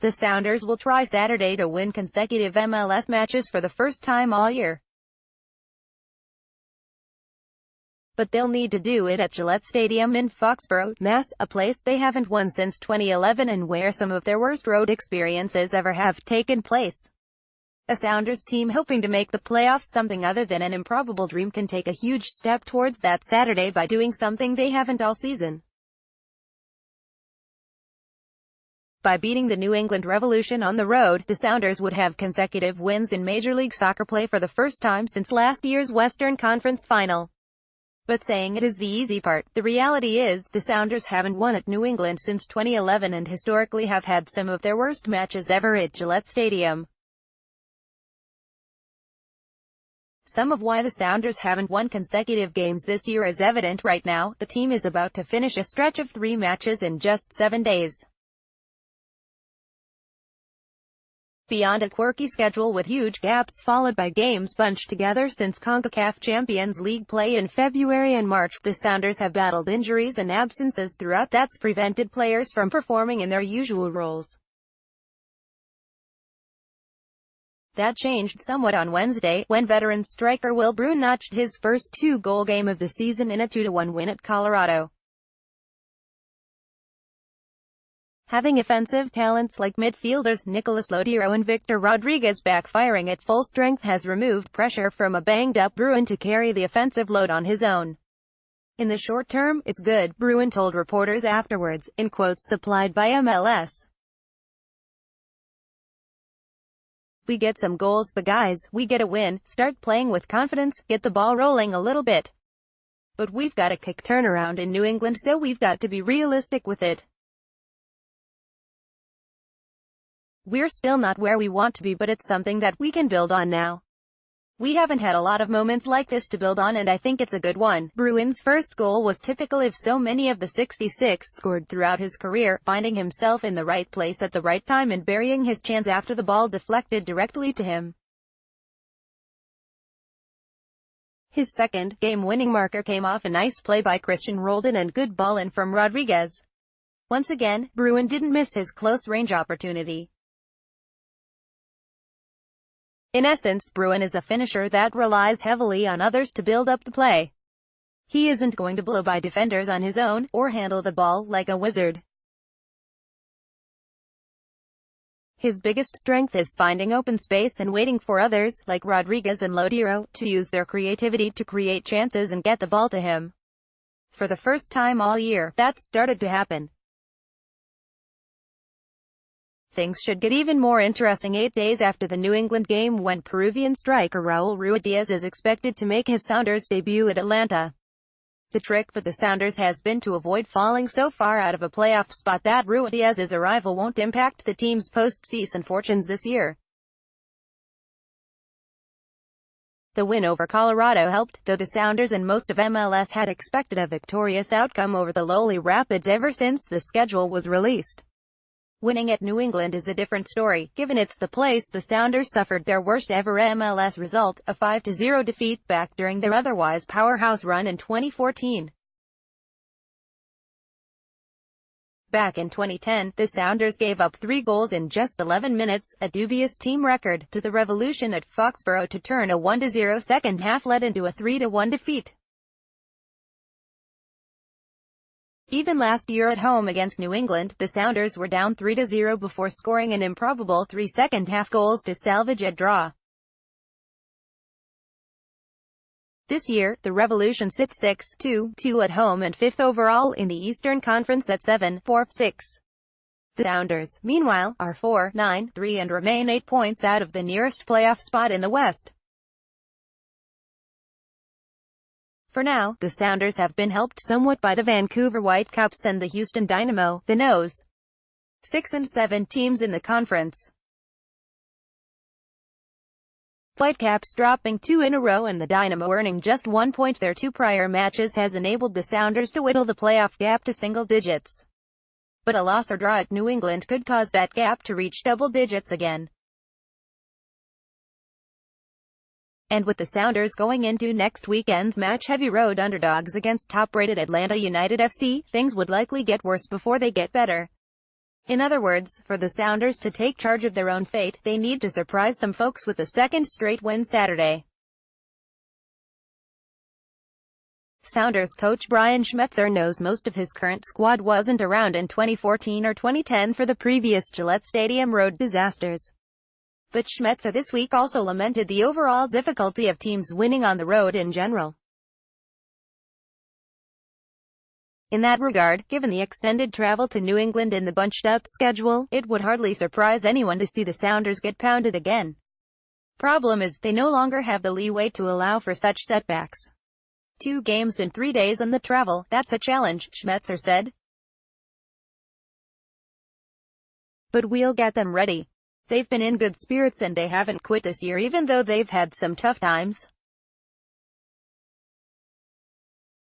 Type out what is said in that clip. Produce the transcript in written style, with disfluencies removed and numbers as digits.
The Sounders will try Saturday to win consecutive MLS matches for the first time all year. But they'll need to do it at Gillette Stadium in Foxborough, Mass., a place they haven't won since 2011 and where some of their worst road experiences ever have taken place. A Sounders team hoping to make the playoffs something other than an improbable dream can take a huge step towards that Saturday by doing something they haven't all season. By beating the New England Revolution on the road, the Sounders would have consecutive wins in Major League Soccer play for the first time since last year's Western Conference Final. But saying it is the easy part. The reality is, the Sounders haven't won at New England since 2011 and historically have had some of their worst matches ever at Gillette Stadium. Some of why the Sounders haven't won consecutive games this year is evident right now. The team is about to finish a stretch of 3 matches in just 7 days. Beyond a quirky schedule with huge gaps followed by games bunched together since CONCACAF Champions League play in February and March, the Sounders have battled injuries and absences throughout that's prevented players from performing in their usual roles. That changed somewhat on Wednesday, when veteran striker Will Bruin notched his first 2-goal game of the season in a 2-1 win at Colorado. Having offensive talents like midfielders Nicolas Lodeiro and Victor Rodriguez back firing at full strength has removed pressure from a banged-up Bruin to carry the offensive load on his own. In the short term, it's good, Bruin told reporters afterwards, in quotes supplied by MLS. We get some goals, the guys, we get a win, start playing with confidence, get the ball rolling a little bit. But we've got a quick turnaround in New England, so we've got to be realistic with it. We're still not where we want to be, but it's something that we can build on now. We haven't had a lot of moments like this to build on, and I think it's a good one. Bruin's first goal was typical of so many of the 66 scored throughout his career, finding himself in the right place at the right time and burying his chance after the ball deflected directly to him. His second, game-winning marker came off a nice play by Christian Roldan and good ball in from Rodriguez. Once again, Bruin didn't miss his close-range opportunity. In essence, Bruin is a finisher that relies heavily on others to build up the play. He isn't going to blow by defenders on his own, or handle the ball like a wizard. His biggest strength is finding open space and waiting for others, like Rodriguez and Lodeiro, to use their creativity to create chances and get the ball to him. For the first time all year, that's started to happen. Things should get even more interesting 8 days after the New England game when Peruvian striker Raul Ruidíaz is expected to make his Sounders debut at Atlanta. The trick for the Sounders has been to avoid falling so far out of a playoff spot that Ruidíaz's arrival won't impact the team's postseason fortunes this year. The win over Colorado helped, though the Sounders and most of MLS had expected a victorious outcome over the lowly Rapids ever since the schedule was released. Winning at New England is a different story, given it's the place the Sounders suffered their worst ever MLS result, a 5-0 defeat back during their otherwise powerhouse run in 2014. Back in 2010, the Sounders gave up 3 goals in just 11 minutes, a dubious team record, to the Revolution at Foxborough to turn a 1-0 second half lead into a 3-1 defeat. Even last year at home against New England, the Sounders were down 3-0 before scoring an improbable 3 second-half goals to salvage a draw. This year, the Revolution sits 6-2 at home and 5th overall in the Eastern Conference at 7-4-6. The Sounders, meanwhile, are 4-9-3 and remain 8 points out of the nearest playoff spot in the West. For now, the Sounders have been helped somewhat by the Vancouver Whitecaps and the Houston Dynamo, the Nos. 6 and 7 teams in the conference. Whitecaps dropping 2 in a row and the Dynamo earning just 1 point their 2 prior matches has enabled the Sounders to whittle the playoff gap to single digits. But a loss or draw at New England could cause that gap to reach double digits again. And with the Sounders going into next weekend's match heavy road underdogs against top-rated Atlanta United FC, things would likely get worse before they get better. In other words, for the Sounders to take charge of their own fate, they need to surprise some folks with a second straight win Saturday. Sounders coach Brian Schmetzer knows most of his current squad wasn't around in 2014 or 2010 for the previous Gillette Stadium road disasters. But Schmetzer this week also lamented the overall difficulty of teams winning on the road in general. In that regard, given the extended travel to New England and the bunched-up schedule, it would hardly surprise anyone to see the Sounders get pounded again. Problem is, they no longer have the leeway to allow for such setbacks. 2 games in 3 days on the travel, that's a challenge, Schmetzer said. But we'll get them ready. They've been in good spirits and they haven't quit this year even though they've had some tough times.